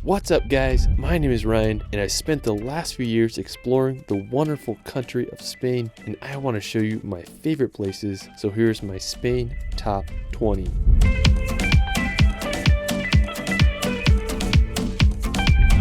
What's up guys, my name is Ryan and I spent the last few years exploring the wonderful country of Spain and I want to show you my favorite places, so here's my Spain top 20.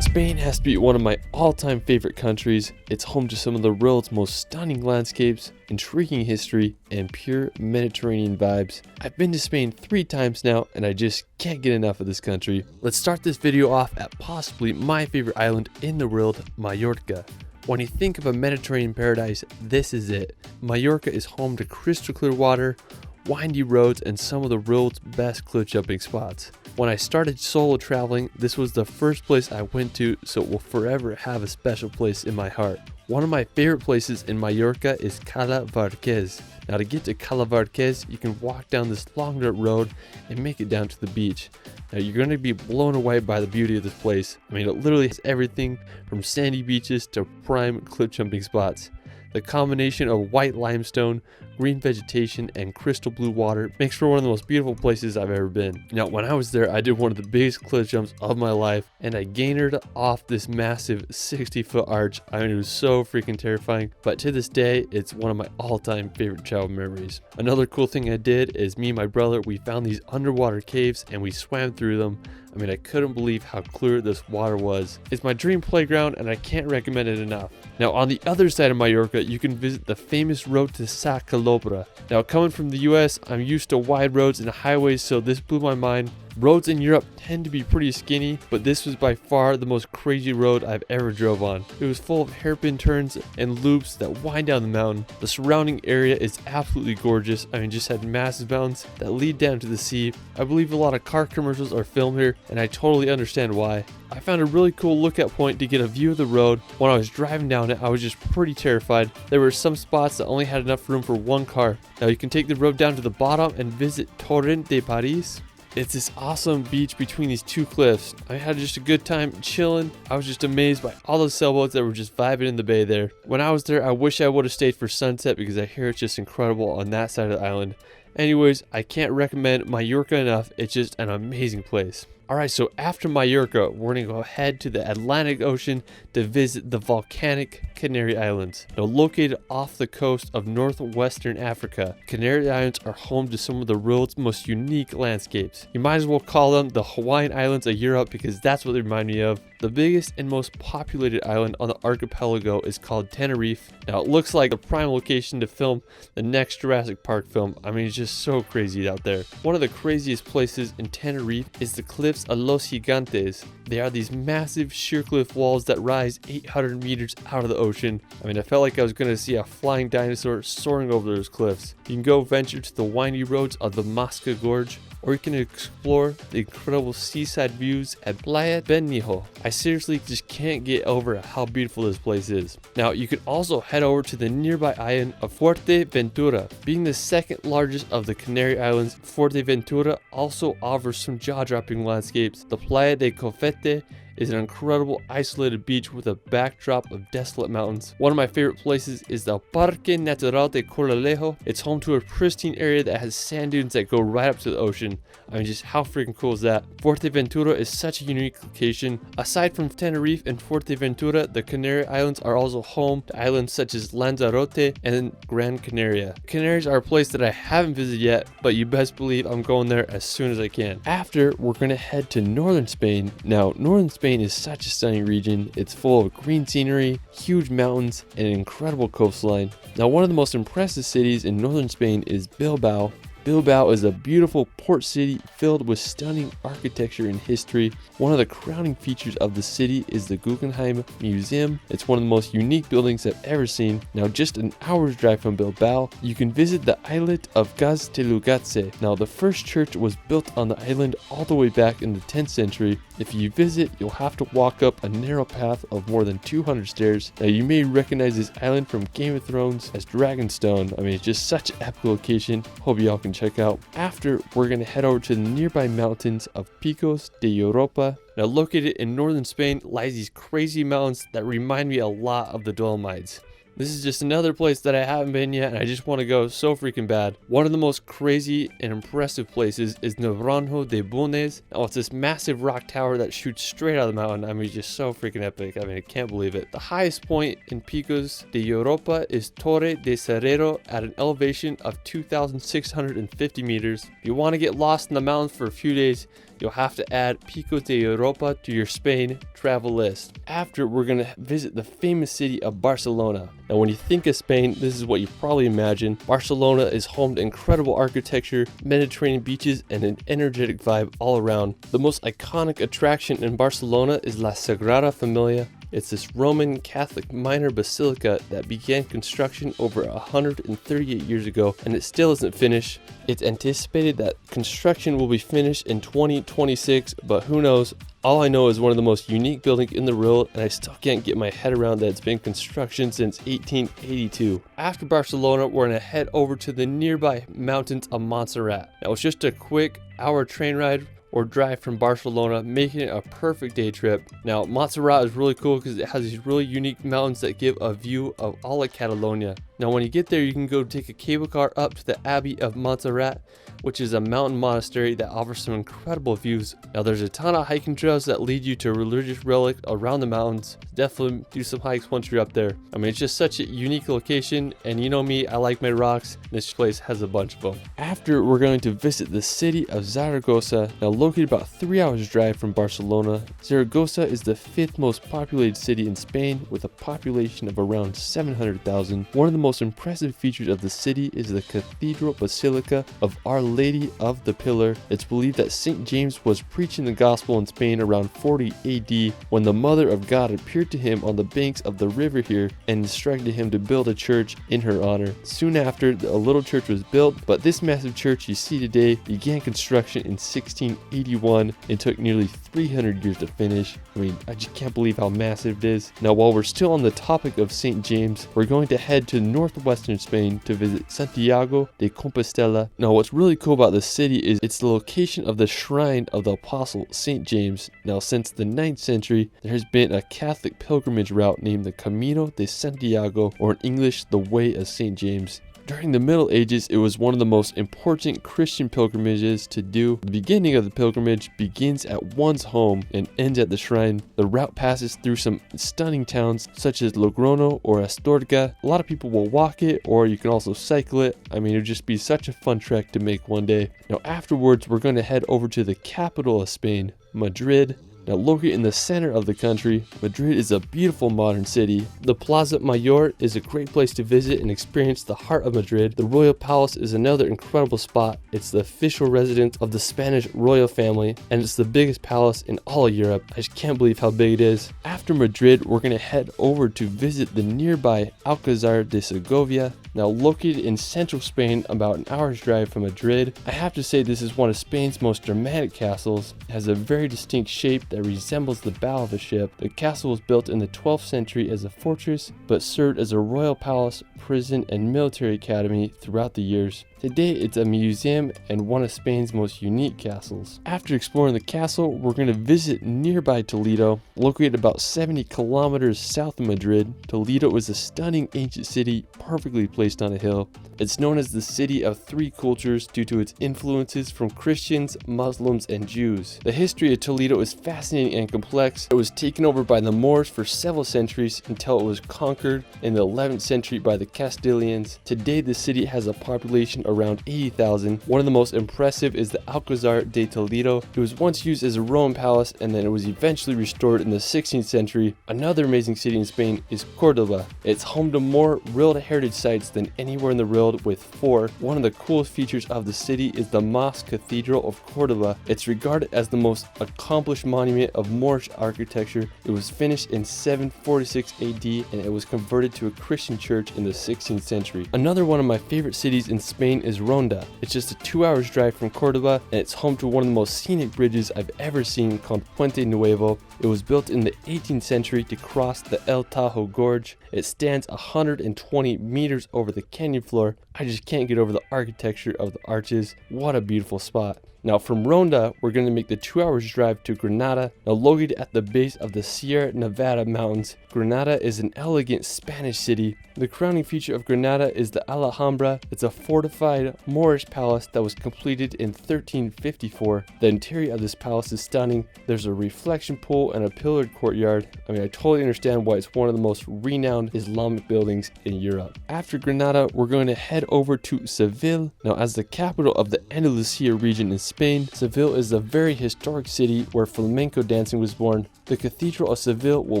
Spain has to be one of my all-time favorite countries. It's home to some of the world's most stunning landscapes, intriguing history, and pure Mediterranean vibes. I've been to Spain 3 times now and I just can't get enough of this country. Let's start this video off at possibly my favorite island in the world, Mallorca. When you think of a Mediterranean paradise, this is it. Mallorca is home to crystal clear water, windy roads, and some of the world's best cliff jumping spots. When I started solo traveling, this was the first place I went to, so it will forever have a special place in my heart. One of my favorite places in Mallorca is Cala Varquez. Now to get to Cala Varquez, you can walk down this long dirt road and make it down to the beach. Now you're going to be blown away by the beauty of this place. I mean, it literally has everything from sandy beaches to prime cliff jumping spots. The combination of white limestone, green vegetation, and crystal blue water makes for one of the most beautiful places I've ever been. Now, when I was there, I did one of the biggest cliff jumps of my life, and I gained off this massive 60-foot arch. I mean, it was so freaking terrifying, but to this day, it's one of my all-time favorite travel memories. Another cool thing I did is me and my brother, we found these underwater caves, and we swam through them. I mean, I couldn't believe how clear this water was. It's my dream playground and I can't recommend it enough. Now on the other side of Mallorca, you can visit the famous road to Sa Calobra. Now coming from the US, I'm used to wide roads and highways, so this blew my mind. Roads in Europe tend to be pretty skinny, but this was by far the most crazy road I've ever drove on. It was full of hairpin turns and loops that wind down the mountain. The surrounding area is absolutely gorgeous. I mean, just had massive mountains that lead down to the sea. I believe a lot of car commercials are filmed here, and I totally understand why. I found a really cool lookout point to get a view of the road. When I was driving down it, I was just pretty terrified. There were some spots that only had enough room for one car. Now you can take the road down to the bottom and visit Torrent de Paris. It's this awesome beach between these two cliffs. I had just a good time chilling. I was just amazed by all the sailboats that were just vibing in the bay there. When I was there, I wish I would have stayed for sunset because I hear it's just incredible on that side of the island. Anyways, I can't recommend Mallorca enough. It's just an amazing place. Alright, so after Mallorca, we're going to go ahead to the Atlantic Ocean to visit the volcanic Canary Islands. Now located off the coast of northwestern Africa, Canary Islands are home to some of the world's most unique landscapes. You might as well call them the Hawaiian Islands of Europe because that's what they remind me of. The biggest and most populated island on the archipelago is called Tenerife. Now it looks like a prime location to film the next Jurassic Park film. I mean, it's just so crazy out there. One of the craziest places in Tenerife is the cliffs of Los Gigantes. They are these massive sheer cliff walls that rise 800 meters out of the ocean. I mean, I felt like I was going to see a flying dinosaur soaring over those cliffs. You can go venture to the windy roads of the Masca Gorge, or you can explore the incredible seaside views at Playa Benhijo. I seriously just can't get over how beautiful this place is. Now, you can also head over to the nearby island of Fuerteventura. Being the second largest of the Canary Islands, Fuerteventura also offers some jaw-dropping landscapes. The Playa de Cofete is an incredible isolated beach with a backdrop of desolate mountains. One of my favorite places is the Parque Natural de Corralejo. It's home to a pristine area that has sand dunes that go right up to the ocean. I mean, just how freaking cool is that? Fuerteventura is such a unique location. Aside from Tenerife and Fuerteventura, the Canary Islands are also home to islands such as Lanzarote and Gran Canaria. Canaries are a place that I haven't visited yet, but you best believe I'm going there as soon as I can. After, we're going to head to northern Spain. Now, northern Spain is such a stunning region. It's full of green scenery, huge mountains, and an incredible coastline. Now, one of the most impressive cities in northern Spain is Bilbao. Bilbao is a beautiful port city filled with stunning architecture and history. One of the crowning features of the city is the Guggenheim Museum. It's one of the most unique buildings I've ever seen. Now, just an hour's drive from Bilbao, you can visit the islet of Gaztelugatxe. Now, the first church was built on the island all the way back in the 10th century. If you visit, you'll have to walk up a narrow path of more than 200 stairs. Now, you may recognize this island from Game of Thrones as Dragonstone. I mean, it's just such an epic location. Hope y'all can check out. After, we're going to head over to the nearby mountains of Picos de Europa. Now, located in northern Spain lies these crazy mountains that remind me a lot of the Dolomites. This is just another place that I haven't been yet, and I just want to go so freaking bad. One of the most crazy and impressive places is Naranjo de Bulnes. Oh, it's this massive rock tower that shoots straight out of the mountain. I mean, just so freaking epic. I mean, I can't believe it. The highest point in Picos de Europa is Torre de Cerrero at an elevation of 2,650 meters. If you want to get lost in the mountains for a few days, you'll have to add Picos de Europa to your Spain travel list. After, we're going to visit the famous city of Barcelona. Now, when you think of Spain, this is what you probably imagine. Barcelona is home to incredible architecture, Mediterranean beaches, and an energetic vibe all around. The most iconic attraction in Barcelona is La Sagrada Familia. It's this Roman Catholic minor basilica that began construction over 138 years ago, and it still isn't finished. It's anticipated that construction will be finished in 2026, but who knows? All I know is one of the most unique buildings in the world, and I still can't get my head around that it's been construction since 1882. After Barcelona, we're gonna head over to the nearby mountains of Montserrat. Now, it's just a quick hour train ride or drive from Barcelona, making it a perfect day trip. Now, Montserrat is really cool because it has these really unique mountains that give a view of all of Catalonia. Now, when you get there, you can go take a cable car up to the Abbey of Montserrat, which is a mountain monastery that offers some incredible views. Now, there's a ton of hiking trails that lead you to a religious relic around the mountains. Definitely do some hikes once you're up there. I mean, it's just such a unique location, and you know me, I like my rocks. This place has a bunch of them. After, we're going to visit the city of Zaragoza. Now, located about 3 hours drive from Barcelona, Zaragoza is the 5th most populated city in Spain with a population of around 700,000. One of the most impressive features of the city is the Cathedral Basilica of Our Lady of the Pillar. It's believed that St. James was preaching the gospel in Spain around 40 AD when the Mother of God appeared to him on the banks of the river here and instructed him to build a church in her honor. Soon after, a little church was built, but this massive church you see today began construction in 1681 and took nearly 300 years to finish. I mean, I just can't believe how massive it is. Now, while we're still on the topic of St. James, we're going to head to northwestern Spain to visit Santiago de Compostela. Now, what's really cool about this city is it's the location of the shrine of the apostle St. James. Now, since the 9th century, there has been a Catholic pilgrimage route named the Camino de Santiago, or in English, the Way of St. James. During the Middle Ages, it was one of the most important Christian pilgrimages to do. The beginning of the pilgrimage begins at one's home and ends at the shrine. The route passes through some stunning towns such as Logrono or Astorga. A lot of people will walk it, or you can also cycle it. I mean, it would just be such a fun trek to make one day. Now, afterwards, we're going to head over to the capital of Spain, Madrid. Now, located in the center of the country, Madrid is a beautiful modern city. The Plaza Mayor is a great place to visit and experience the heart of Madrid. The Royal Palace is another incredible spot. It's the official residence of the Spanish royal family, and it's the biggest palace in all of Europe. I just can't believe how big it is. After Madrid, we're going to head over to visit the nearby Alcázar de Segovia. Now, located in central Spain, about an hour's drive from Madrid, I have to say this is one of Spain's most dramatic castles. It has a very distinct shape that resembles the bow of a ship. The castle was built in the 12th century as a fortress, but served as a royal palace, prison, and military academy throughout the years. Today, it's a museum and one of Spain's most unique castles. After exploring the castle, we're going to visit nearby Toledo. Located about 70 kilometers south of Madrid, Toledo is a stunning ancient city perfectly placed on a hill. It's known as the city of three cultures due to its influences from Christians, Muslims, and Jews. The history of Toledo is fascinating and complex. It was taken over by the Moors for several centuries until it was conquered in the 11th century by the Castilians. Today, the city has a population around 80,000. One of the most impressive is the Alcázar de Toledo. It was once used as a Roman palace, and then it was eventually restored in the 16th century. Another amazing city in Spain is Córdoba. It's home to more World Heritage sites than anywhere in the world, with 4. One of the coolest features of the city is the Mosque Cathedral of Córdoba. It's regarded as the most accomplished monument of Moorish architecture. It was finished in 746 AD, and it was converted to a Christian church in the 16th century. Another one of my favorite cities in Spain is Ronda. It's just a 2 hours drive from Córdoba, and it's home to one of the most scenic bridges I've ever seen, called Puente Nuevo. It was built in the 18th century to cross the El Tajo Gorge. It stands 120 meters over the canyon floor. I just can't get over the architecture of the arches. What a beautiful spot. Now from Ronda, we're going to make the 2 hours drive to Granada. Now located at the base of the Sierra Nevada mountains, Granada is an elegant Spanish city. The crowning feature of Granada is the Alhambra. It's a fortified Moorish palace that was completed in 1354. The interior of this palace is stunning. There's a reflection pool and a pillared courtyard. I mean, I totally understand why it's one of the most renowned Islamic buildings in Europe. After Granada, we're going to head over to Seville. Now, as the capital of the Andalusia region in Spain, Seville is a very historic city where flamenco dancing was born. The Cathedral of Seville will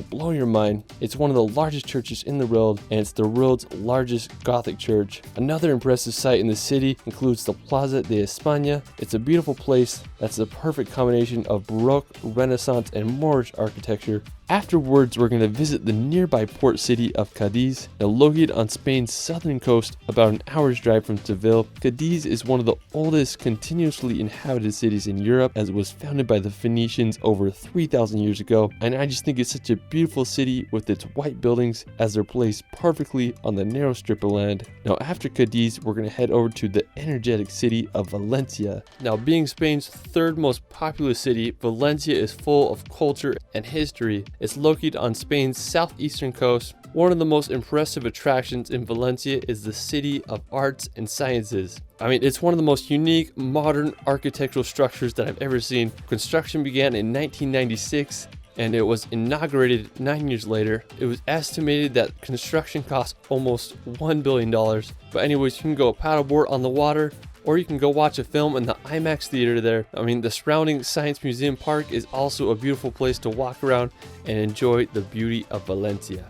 blow your mind. It's one of the largest churches in the world, and it's the world's largest Gothic church. Another impressive site in the city includes the Plaza de España. It's a beautiful place that's the perfect combination of Baroque, Renaissance, and Moorish architecture. Afterwards, we're going to visit the nearby port city of Cadiz, now located on Spain's southern coast, about an hour's drive from Seville. Cadiz is one of the oldest continuously inhabited cities in Europe, as it was founded by the Phoenicians over 3,000 years ago. And I just think it's such a beautiful city with its white buildings, as they're placed perfectly on the narrow strip of land. Now after Cadiz, we're going to head over to the energetic city of Valencia. Now being Spain's third most populous city, Valencia is full of culture and history. It's located on Spain's southeastern coast. One of the most impressive attractions in Valencia is the City of Arts and Sciences. I mean, it's one of the most unique modern architectural structures that I've ever seen. Construction began in 1996 and it was inaugurated 9 years later. It was estimated that construction cost almost $1 billion. But anyways, you can go paddleboard on the water, or you can go watch a film in the IMAX theater there. I mean, the surrounding Science Museum Park is also a beautiful place to walk around and enjoy the beauty of Valencia.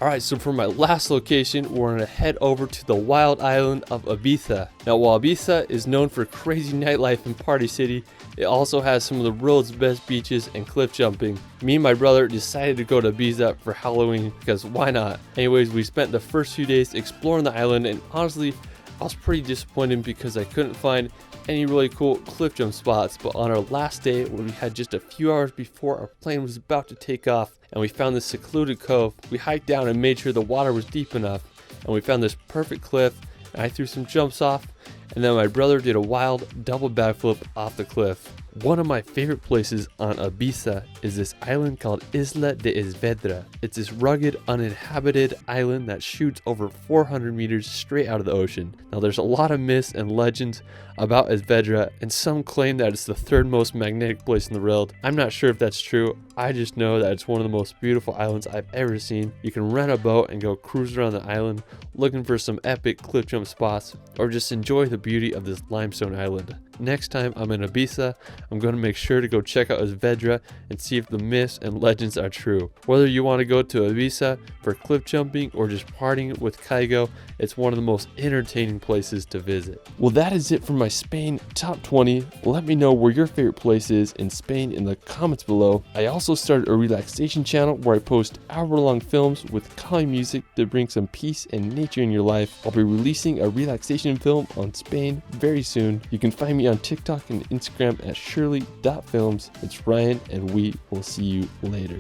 Alright, so for my last location, we're going to head over to the wild island of Ibiza. Now, while Ibiza is known for crazy nightlife and party city, it also has some of the world's best beaches and cliff jumping. Me and my brother decided to go to Ibiza for Halloween, because why not? Anyways, we spent the first few days exploring the island, and honestly, I was pretty disappointed because I couldn't find any really cool cliff jump spots. But on our last day, when we had just a few hours before our plane was about to take off, and we found this secluded cove, we hiked down and made sure the water was deep enough, and we found this perfect cliff, and I threw some jumps off, and then my brother did a wild double backflip off the cliff. One of my favorite places on Ibiza is this island called Isla de Esvedra. It's this rugged, uninhabited island that shoots over 400 meters straight out of the ocean. Now there's a lot of myths and legends about Esvedra, and some claim that it's the third most magnetic place in the world. I'm not sure if that's true. I just know that it's one of the most beautiful islands I've ever seen. You can rent a boat and go cruise around the island looking for some epic cliff jump spots, or just enjoy the beauty of this limestone island. Next time I'm in Ibiza, I'm going to make sure to go check out Esvedra and see if the myths and legends are true. Whether you want to go to Ibiza for cliff jumping or just partying with Kaigo, it's one of the most entertaining places to visit. Well, that is it for my Spain top 20. Let me know where your favorite place is in Spain in the comments below. I also started a relaxation channel where I post hour-long films with calming music to bring some peace and nature in your life. I'll be releasing a relaxation film on Spain very soon. You can find me on TikTok and Instagram at shirley.films. It's Ryan, and we will see you later.